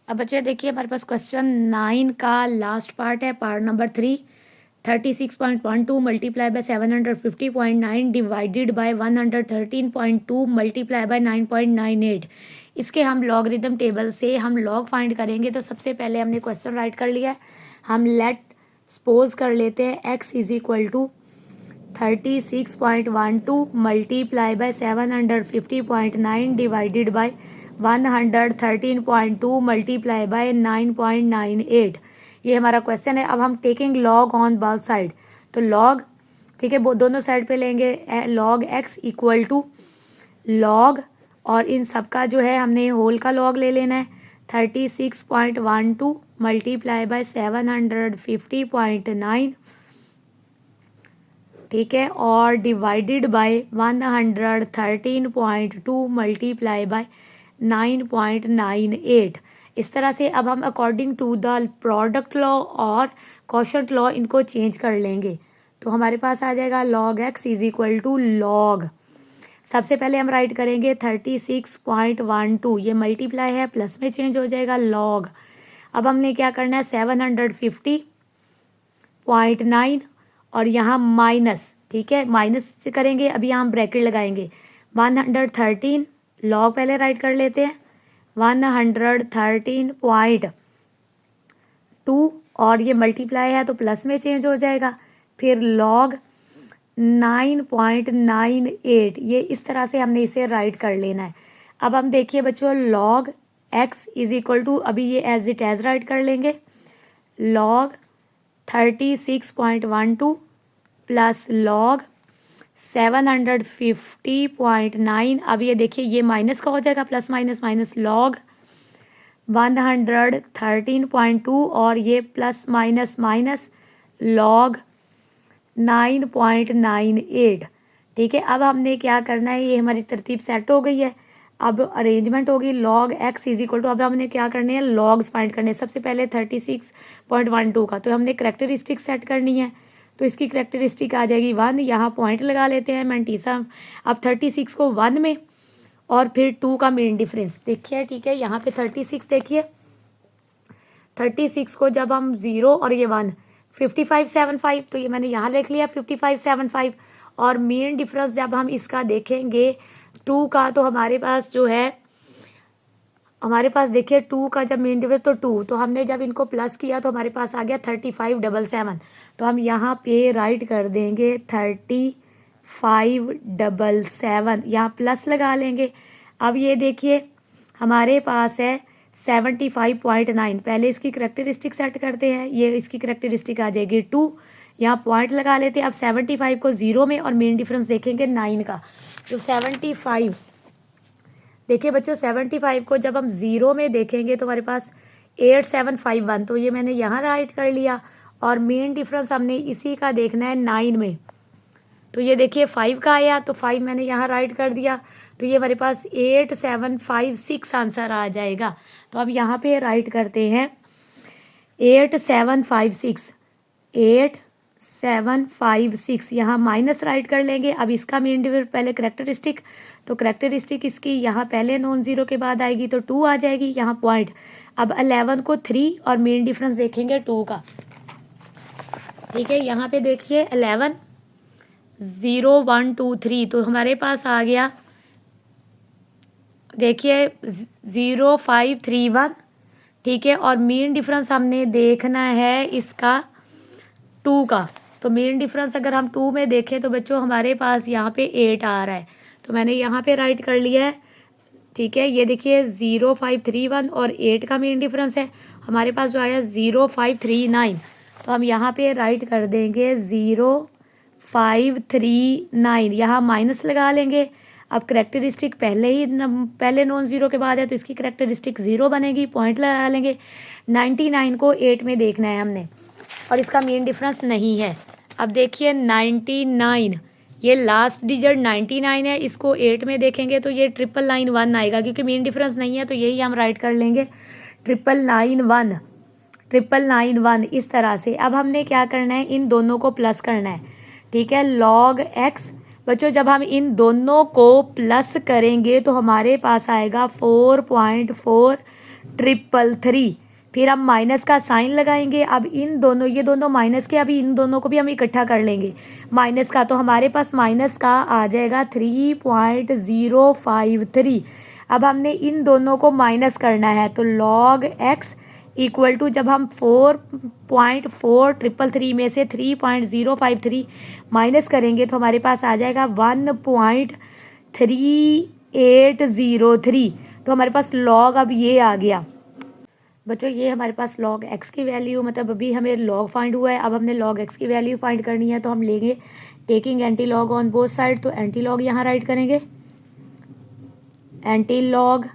अब बच्चे देखिए हमारे पास क्वेश्चन 9 का लास्ट पार्ट है, part number 3, 36.12 multiply by 750.9 divided by 113.2 multiply by 9.98। इसके हम लॉगरिदम टेबल से हम लॉग फाइंड करेंगे, तो सबसे पहले हमने क्वेश्चन राइट कर लिया है, हम लेट सपोज कर लेते हैं x is equal to 36.12 multiply by 750.9 divided by 113.2 multiply by 9.98, ये हमारा क्वेश्चन है। अब हम taking log on both side, तो लॉग, ठीक है, वो दोनों साइड पे लेंगे log x equal to log, और इन सब का जो है हमने होल का लॉग ले लेना है 36.12 मल्टीप्लाई बाय 750.9, ठीक है, और डिवाइडेड बाय 113.2 मल्टीप्लाई बाय 9.98। इस तरह से अब हम according to the product law और क्वोशंट लॉ इनको चेंज कर लेंगे। तो हमारे पास आ जाएगा log x is equal to log, सबसे पहले हम राइट करेंगे 36.12, ये मल्टीप्लाई है प्लस में चेंज हो जाएगा log। अब हमने क्या करना है 750.9 और यहाँ माइनस, ठीक है माइनस से करेंगे, अभी यहाँ हम ब्रैकेट लगाएंगे 113 log पहले राइट कर लेते हैं 113.2 और ये मल्टीप्लाई है तो प्लस में चेंज हो जाएगा, फिर log 9.98, ये इस तरह से हमने इसे राइट कर लेना है। अब हम देखिए बच्चों log x is equal to, अभी ये एज इट एज राइट कर लेंगे log 36.12 प्लस log 750.9, अब ये देखिए ये माइनस का हो जाएगा, प्लस माइनस माइनस log 113.2 और ये प्लस माइनस माइनस log 9.98, ठीक है। अब हमने क्या करना है, ये हमारी तरतीब सेट हो गई है, अब अरेंजमेंट होगी log x is equal to, अब हमने क्या करने हैं लॉग्स फाइंड करने हैं। सबसे पहले 36.12 का तो हमने करेक्टरिस्टिक सेट करनी है, तो इसकी करेक्टरिस्टिक आ जाएगी 1, यहाँ पॉइंट लगा लेते हैं मैंटीसा। अब 36 को 1 में और फिर 2 का मेन डिफरेंस देखिए, ठीक है। यहाँ पे 36 देखिए, 36 को जब हम 0 और ये 1 5575, तो ये मैंने यहाँ लिख लिया 5575, और मेन डिफरेंस जब हम इसका देखेंगे 2 का, तो हमारे पास जो है, हमारे पास देखिए 2 का जब मेन डिफरेंस तो 2, तो हमने जब इनको प्लस किया तो हमारे पास आ गया 3577, तो हम यहाँ पे राइट कर देंगे 3577, यहाँ प्लस लगा लेंगे। अब ये देखिए हमारे पास है 75.9, पहले इसकी करेक्टरिस्टिक सेट करते हैं, ये इसकी करेक्टरिस्टिक आ जाएगी 2, यहाँ पॉइंट लगा लेते हैं। अब 75 को 0 में और मेन डिफरेंस देखेंगे 9 का, तो 75 देखिए बच्चों 75 को जब हम 0 में देखेंगे तो हमारे पास 8751, तो ये मैंने यहाँ राइट कर लिया, और मेन डिफरेंस हमने इसी का देखना है 9 में, तो ये देखिए 5 का आया, तो 5 मैंने यहाँ राइट कर दिया, तो ये हमारे पास 8756 आंसर आ जाएगा। तो अब यहाँ पे राइट करते हैं 8756, यहाँ माइनस राइट कर लेंगे। अब इसका मेन डिफरेंस पहले करेक्टरिस्टिक, तो करेक्टरिस्टिक इसकी यहाँ पहले नॉन ज़ीरो के बाद आएगी तो 2 आ जाएगी, यहाँ पॉइंट। अब 11 को 3 और मेन डिफरेंस देखेंगे 2 का, ठीक है। यहाँ पे देखिए 11 0 1 2 3, तो हमारे पास आ गया देखिए 0531, ठीक है। और मेन डिफरेंस हमने देखना है इसका 2 का, तो मेन डिफरेंस अगर हम 2 में देखें तो बच्चों हमारे पास यहाँ पे 8 आ रहा है, तो मैंने यहाँ पे राइट कर लिया है, ठीक है। ये देखिए 0531 और 8 का मेन डिफरेंस है, हमारे पास जो आया 0539, तो हम यहाँ पे राइट कर देंगे 0539, यहाँ माइनस लगा लेंगे। अब करेक्टरिस्टिक पहले नॉन ज़ीरो के बाद है, तो इसकी करेक्टरिस्टिक 0 बनेगी, पॉइंट लगा लेंगे। 99 को 8 में देखना है हमने, और इसका मेन डिफरेंस नहीं है। अब देखिए 99, ये लास्ट डिजिट 99 है, इसको 8 में देखेंगे तो ये 991 आएगा, क्योंकि मेन डिफरेंस नहीं है, तो यही हम राइट कर लेंगे 991 इस तरह से। अब हमने क्या करना है, इन दोनों को प्लस करना है, ठीक है। log x बच्चों जब हम इन दोनों को प्लस करेंगे तो हमारे पास आएगा 4.4333, फिर हम माइनस का साइन लगाएंगे। अब इन दोनों, ये दोनों माइनस के, अभी इन दोनों को भी हम इकट्ठा कर लेंगे माइनस का, तो हमारे पास माइनस का आ जाएगा 3.053। अब हमने इन दोनों को माइनस करना है, तो log x इक्वल टू, जब हम 4.4333 में से 3.053 माइनस करेंगे तो हमारे पास आ जाएगा 1.3803, तो हमारे पास log अब ये आ गया बच्चों, ये हमारे पास log x की वैल्यू, मतलब अभी हमें log फाइंड हुआ है। अब हमने log x की वैल्यू फाइंड करनी है, तो हम लेंगे taking anti log on both side, तो एंटी लॉग यहाँ राइट करेंगे, anti log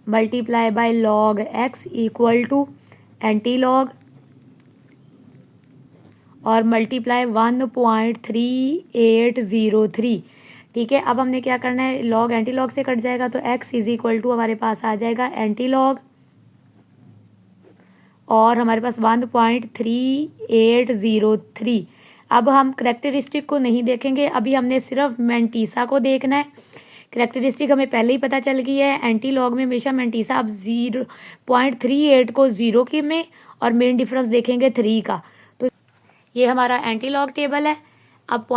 multiply by log x equal to anti log और मल्टीप्लाई 1.3803, ठीक है। अब हमने क्या करना है, लॉग एंटी लॉग से कट जाएगा, तो x इज इक्वल टू हमारे पास आ जाएगा एंटी लॉग और हमारे पास 1.3803। अब हम करेक्टरिस्टिक को नहीं देखेंगे, अभी हमने सिर्फ मैंटीसा को देखना है। करेक्टरिस्टिक हमें पहले ही पता चल गई है, एंटी लॉग में हमेशा मैंटीसा अब 0.38 को 0 के में और मेन डिफरेंस देखेंगे 3 का। तो ये हमारा एंटी लॉग टेबल है। अब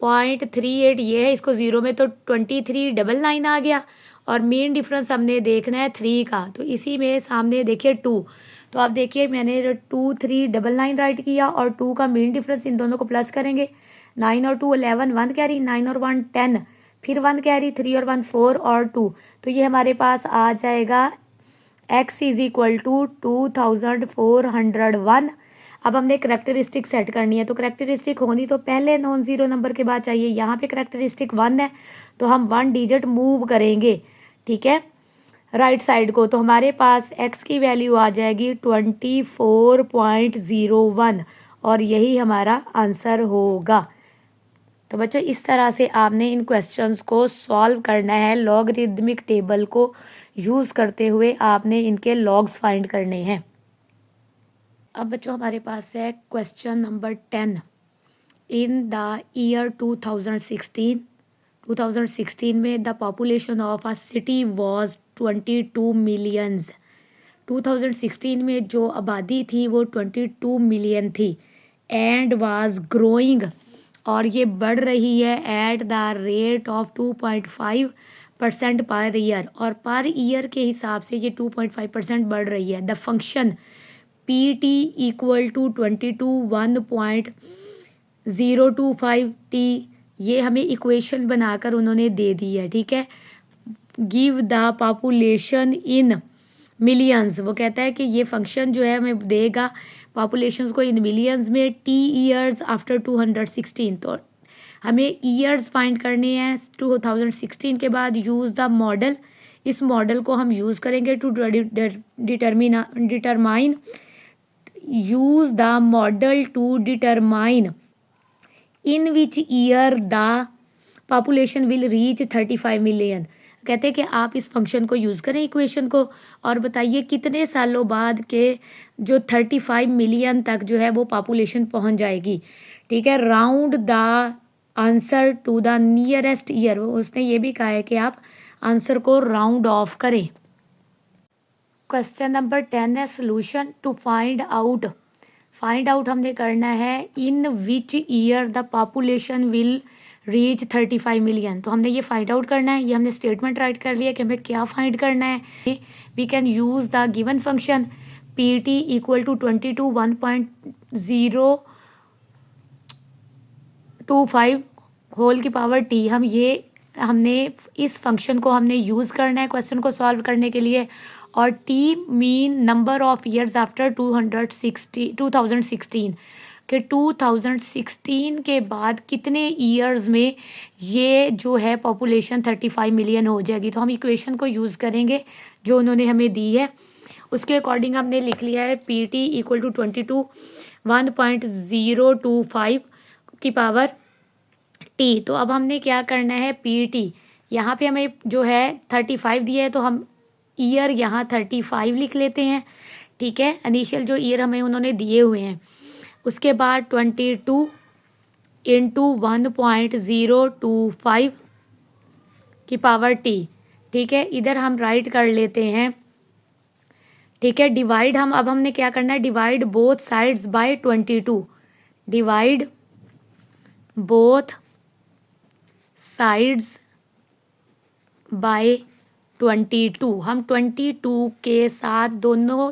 0.38 ये है, इसको 0 में तो 2399 आ गया और मेन डिफरेंस हमने देखना है 3 का। तो इसी में सामने देखिए 2, तो आप देखिए मैंने 2399 राइट किया और 2 का मेन डिफरेंस, इन दोनों को प्लस करेंगे। 9 और 2 11, 1 कैरी, 9 और 1 10, फिर 1 कैरी, 3 और 1 4 और 2। तो ये हमारे पास आ जाएगा x इज इक्वल टू 2401। अब हमने करेक्टरिस्टिक सेट करनी है, तो करेक्टरिस्टिक होनी तो पहले नॉन ज़ीरो नंबर के बाद चाहिए। यहाँ पे करेक्टरिस्टिक 1 है तो हम 1 डिजिट मूव करेंगे, ठीक है, राइट साइड को। तो हमारे पास x की वैल्यू आ जाएगी 24.01 और यही हमारा आंसर होगा। तो बच्चों इस तरह से आपने इन क्वेश्चंस को सॉल्व करना है। लॉगरिदमिक टेबल को यूज़ करते हुए आपने इनके लॉग्स फाइंड करने हैं। अब बच्चों हमारे पास है question number 10। In the year 2016 में the population of a city was 22 millions. 2016 में जो आबादी थी वो 22 मिलियन थी एंड वाज ग्रोइंग, और ये बढ़ रही है at the rate of 2.5% per year, और पर ईयर के हिसाब से ये 2.5% बढ़ रही है। The function PT equal to 1.025t, ये हमें इक्वेशन बनाकर उन्होंने दे दी है, ठीक है। Give the population in millions, वो कहता है कि ये फंक्शन जो है हमें देगा पॉपुलेशंस को इन मिलियंस में टी ईयर्स आफ्टर 216। तो हमें ईयर्स फाइंड करने हैं 2016 के बाद। यूज़ द मॉडल, इस मॉडल को हम यूज़ करेंगे to determine use the model to determine in which year the population will reach 35 million. कहते हैं कि आप इस फंक्शन को यूज़ करें इक्वेशन को और बताइए कितने सालों बाद के जो 35 मिलियन तक जो है वो पॉपुलेशन पहुंच जाएगी, ठीक है। Round the answer to the nearest year, उसने ये भी कहा है कि आप आंसर को राउंड ऑफ करें। क्वेश्चन नंबर 10 है सोल्यूशन टू फाइंड आउट हमने करना है in which year the population will reach 35 million. तो हमने ये फाइंड आउट करना है, ये हमने स्टेटमेंट राइट कर लिया कि हमें क्या फाइंड करना है। We can use the given function PT equal to 22 1.025 whole की पावर t। हमने इस फंक्शन को हमने यूज़ करना है क्वेश्चन को सॉल्व करने के लिए, और t mean number of years after 2016 कि 2016 के बाद कितने ईयर्स में ये जो है पॉपुलेशन 35 मिलियन हो जाएगी। तो हम इक्वेशन को यूज़ करेंगे जो उन्होंने हमें दी है, उसके अकॉर्डिंग हमने लिख लिया है PT इक्वल टू 22 1.025 की पावर t। तो अब हमने क्या करना है, PT यहाँ पे हमें जो है 35 दिया है तो हम ईयर यहाँ 35 लिख लेते हैं, ठीक है। इनिशियल जो ईयर हमें उन्होंने दिए हुए हैं, उसके बाद 22 इंटू 1.025 की पावर t, ठीक है। इधर हम राइट कर लेते हैं, ठीक है। डिवाइड अब हमने क्या करना है, divide both sides by 22, divide both sides by 22। हम 22 के साथ दोनों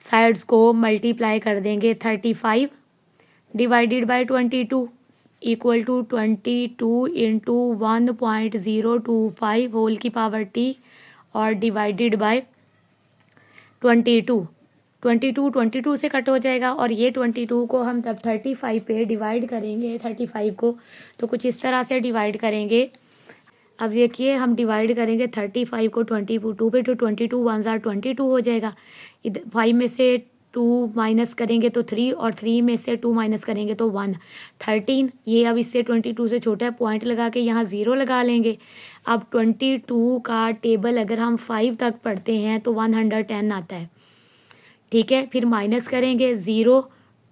साइड्स को मल्टीप्लाई कर देंगे। 35 divided by 22 equal to 22 into 1.025 whole की पावर t और डिवाइडेड बाय 22 से कट हो जाएगा, और ये 22 को हम तब 35 पे डिवाइड करेंगे 35 को, तो कुछ इस तरह से डिवाइड करेंगे। अब देखिए हम डिवाइड करेंगे 35 को 22 पे, तो 22 1 ज़ार 22 हो जाएगा। इधर 5 में से 2 माइनस करेंगे तो 3, और 3 में से 2 माइनस करेंगे तो 1, 13। ये अब इससे 22 से छोटा है, पॉइंट लगा के यहाँ 0 लगा लेंगे। अब 22 का टेबल अगर हम 5 तक पढ़ते हैं तो 110 आता है, ठीक है, फिर माइनस करेंगे 0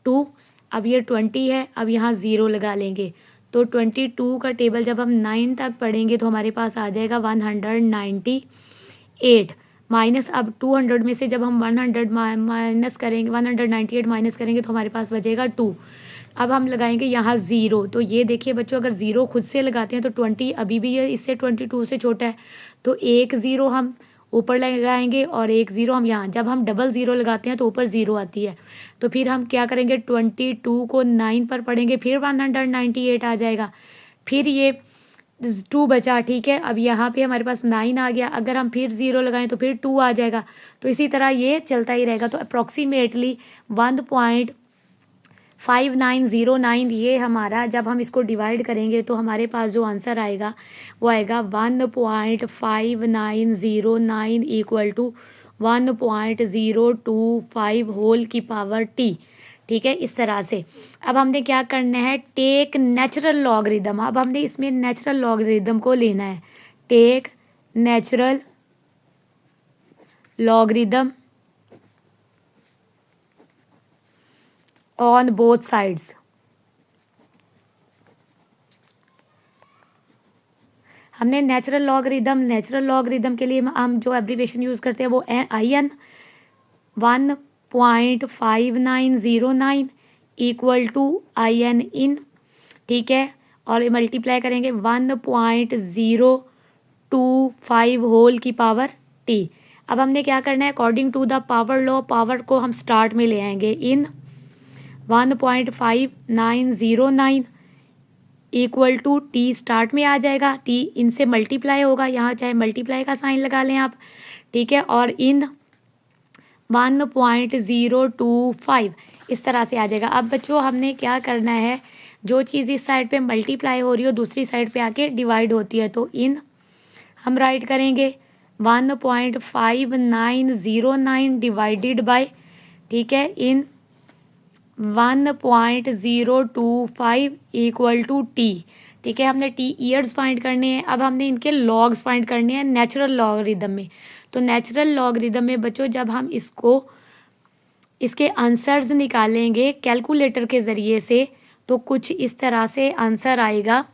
2, अब ये 20 है, अब यहाँ 0 लगा लेंगे। तो 22 का टेबल जब हम 9 तक पढ़ेंगे तो हमारे पास आ जाएगा 198 माइनस। अब 200 में से जब हम 100 माइनस करेंगे, 198 माइनस करेंगे तो हमारे पास बचेगा 2। अब हम लगाएंगे यहाँ 0। तो ये देखिए बच्चों, अगर 0 खुद से लगाते हैं तो 20 अभी भी ये इससे 22 से छोटा है, तो एक 0 हम ऊपर लगाएंगे और एक 0 हम यहाँ। जब हम डबल 0 लगाते हैं तो ऊपर 0 आती है। तो फिर हम क्या करेंगे, 22 को 9 पर पढ़ेंगे, फिर 198 आ जाएगा, फिर ये 2 बचा। ठीक है, अब यहाँ पे हमारे पास 9 आ गया, अगर हम फिर 0 लगाएं तो फिर 2 आ जाएगा। तो इसी तरह ये चलता ही रहेगा। तो अप्रॉक्सीमेटली 1.5909 ये हमारा, जब हम इसको डिवाइड करेंगे तो हमारे पास जो आंसर आएगा वो आएगा 1.5909 इक्वल टू 1.025 होल की पावर टी। ठीक है, इस तरह से। अब हमने क्या करना है, टेक नेचुरल लॉगरिदम। अब हमने इसमें नेचुरल लॉगरिदम को लेना है। Take natural logarithm on both sides. हमने नेचुरल लॉगरिदम के लिए हम जो एब्रीविएशन यूज़ करते हैं वो IN 1.5909 इक्वल टू IN इन। ठीक है, और मल्टीप्लाई करेंगे 1.025 होल की पावर टी। अब हमने क्या करना है, according to the power law, power को हम स्टार्ट में ले आएंगे। In 1.5909 equal to t start में आ जाएगा, टी इनसे मल्टीप्लाई होगा, यहाँ चाहे मल्टीप्लाई का साइन लगा लें आप। ठीक है, और इन 1.025 इस तरह से आ जाएगा। अब बच्चों हमने क्या करना है, जो चीज़ इस साइड पे मल्टीप्लाई हो रही हो दूसरी साइड पे आके डिवाइड होती है, तो इन हम राइट करेंगे 1.5909 डिवाइडेड बाय, ठीक है, इन 1.025 इक्वल टू टी। ठीक है, हमने टी ईयर्स फाइंड करने हैं। अब हमने इनके लॉग्स फाइंड करने हैं नेचुरल लॉगरिदम में। तो नेचुरल लॉगरिदम में बच्चों जब हम इसके आंसर्स निकालेंगे कैलकुलेटर के ज़रिए से, तो कुछ इस तरह से आंसर आएगा।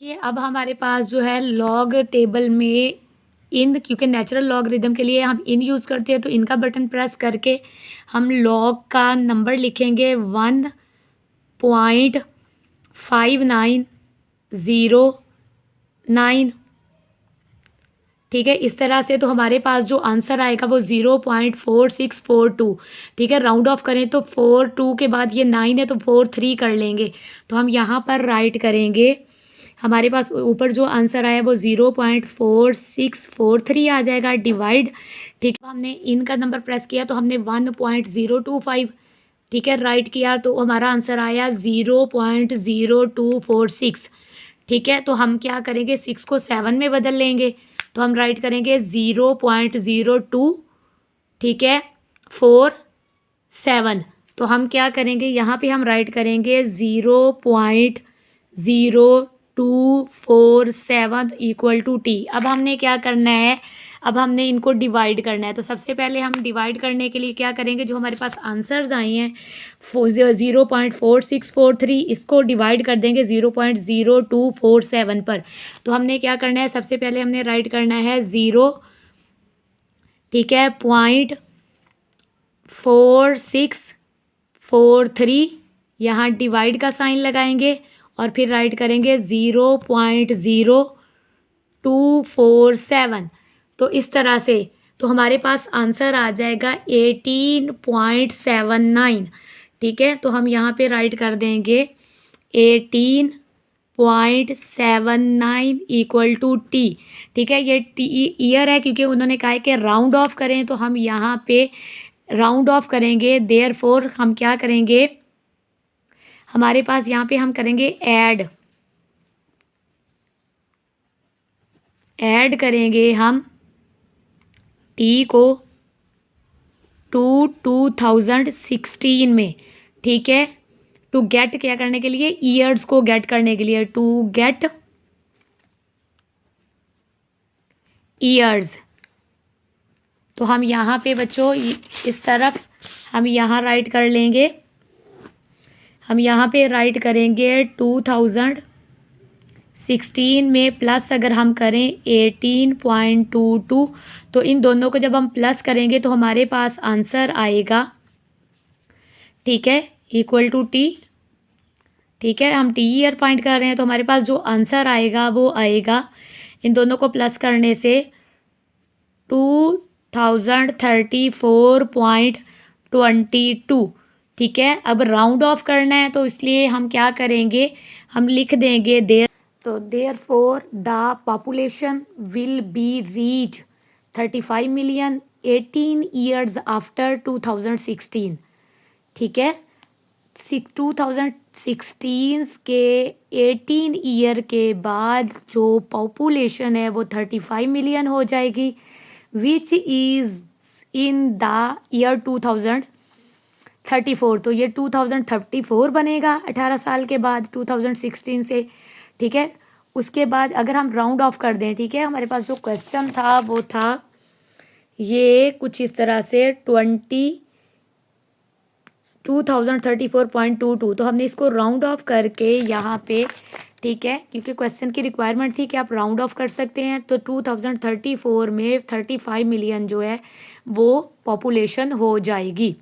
ये अब हमारे पास जो है लॉग टेबल में इन, क्योंकि नेचुरल लॉगरिदम के लिए हम इन यूज़ करते हैं, तो इनका बटन प्रेस करके हम लॉग का नंबर लिखेंगे 1.5909। ठीक है, इस तरह से। तो हमारे पास जो आंसर आएगा वो 0.4642। ठीक है, राउंड ऑफ करें तो 42 के बाद ये 9 है तो 43 कर लेंगे। तो हम यहाँ पर राइट करेंगे, हमारे पास ऊपर जो आंसर आया वो 0.4643 आ जाएगा डिवाइड। ठीक है, हमने इनका नंबर प्रेस किया तो हमने 1.025, ठीक है, राइट किया, तो हमारा आंसर आया 0.0246। ठीक है, तो हम क्या करेंगे, 6 को 7 में बदल लेंगे, तो हम राइट करेंगे 0.02, ठीक है, 47। तो हम क्या करेंगे, यहाँ पे हम राइट करेंगे 0.0247 इक्वल टू टी। अब हमने क्या करना है, अब हमने इनको डिवाइड करना है। तो सबसे पहले हम डिवाइड करने के लिए क्या करेंगे, जो हमारे पास आंसर्स आए हैं 0.4643, इसको डिवाइड कर देंगे 0.0247 पर। तो हमने क्या करना है, सबसे पहले हमने राइट करना है 0, ठीक है, 0.4643, यहाँ डिवाइड का साइन लगाएंगे और फिर राइट करेंगे 0.0247। तो इस तरह से तो हमारे पास आंसर आ जाएगा 18.79। ठीक है, तो हम यहाँ पे राइट कर देंगे 18.79 इक्वल टू टी। ठीक है, ये टी ईयर है क्योंकि उन्होंने कहा है कि राउंड ऑफ करें, तो हम यहाँ पे राउंड ऑफ करेंगे। देयरफॉर हम क्या करेंगे, हमारे पास यहाँ पे हम करेंगे ऐड करेंगे हम टी को 2016 में। ठीक है, टू गेट क्या करने के लिए, ईयर्स को गेट करने के लिए, टू गेट ईयर्स। तो हम यहाँ पे बच्चों इस तरफ हम यहाँ राइट कर लेंगे, हम यहाँ पे राइट करेंगे 2016 में प्लस अगर हम करें 18.22, तो इन दोनों को जब हम प्लस करेंगे तो हमारे पास आंसर आएगा, ठीक है, इक्वल टू टी। ठीक है, हम टी ईयर फाइंड कर रहे हैं, तो हमारे पास जो आंसर आएगा वो आएगा इन दोनों को प्लस करने से 2034.22। ठीक है, अब राउंड ऑफ करना है तो इसलिए हम क्या करेंगे, हम लिख देंगे देयर, तो therefore the population will be reach 35 million 18 years after 2016। ठीक है, 2016 के 18 ईयर के बाद जो पॉपुलेशन है वो 35 मिलियन हो जाएगी, which is in the year 2034। तो ये 2034 बनेगा 18 साल के बाद 2016 से। ठीक है, उसके बाद अगर हम राउंड ऑफ कर दें, ठीक है, हमारे पास जो क्वेश्चन था वो था ये कुछ इस तरह से 2034.22, तो हमने इसको राउंड ऑफ करके यहाँ पे, ठीक है, क्योंकि क्वेश्चन की रिक्वायरमेंट थी कि आप राउंड ऑफ कर सकते हैं, तो 2034 में 35 मिलियन जो है वो पॉपुलेशन हो जाएगी।